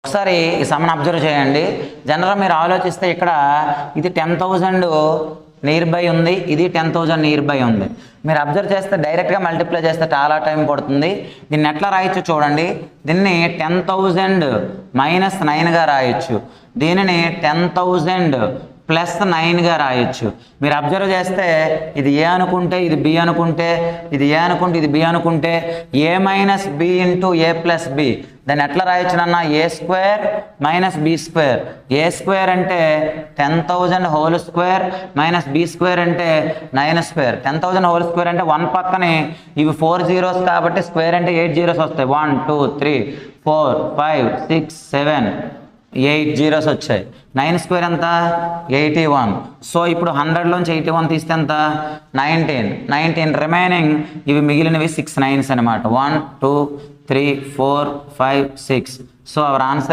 ఒకసారి ఈ సమ్ని అబ్జర్వ్ చేయండి. జనరల్గా మీరు ఆలోచిస్తే ఇక్కడ ఇది 10,000 నియర్ బై ఉంది, ఇది 10,000 నియర్ బై ఉంది. మీరు అబ్జర్వ్ చేస్తే డైరెక్ట్గా మల్టిప్లై చేస్తే చాలా టైం పడుతుంది. దీన్ని ఎట్లా రాయొచ్చు చూడండి. దీన్ని 10,000 మైనస్ 9గా రాయొచ్చు, దీనిని 10,000 ప్లస్ 9గా రాయొచ్చు. మీరు అబ్జర్వ్ చేస్తే ఇది ఏ అనుకుంటే ఇది బి అనుకుంటే, ఇది ఏ అనుకుంటే ఇది బి అనుకుంటే, a minus b into a plus b. దాన్ని ఎట్లా రాయొచ్చు అన్న? A square minus b square. A square అంటే 10,000 whole square minus b square అంటే 9 స్క్వేర్. 10,000 హోల్ స్క్వేర్ అంటే 1 పక్కనే ఇవి 4 zeros కాబట్టి స్క్వేర్ అంటే 8 zeros వస్తాయి. 1 2 3 4 5 6 7 8 zeros వచ్చాయి. 9 స్క్వేర్ ఎంత? 81. సో ఇప్పుడు 100లోంచి 81 తీస్తే ఎంత? 19 రిమైనింగ్ ఇవి మిగిలినవి 6 9s అనమాట. 1 2 3 4 5 6. So our answer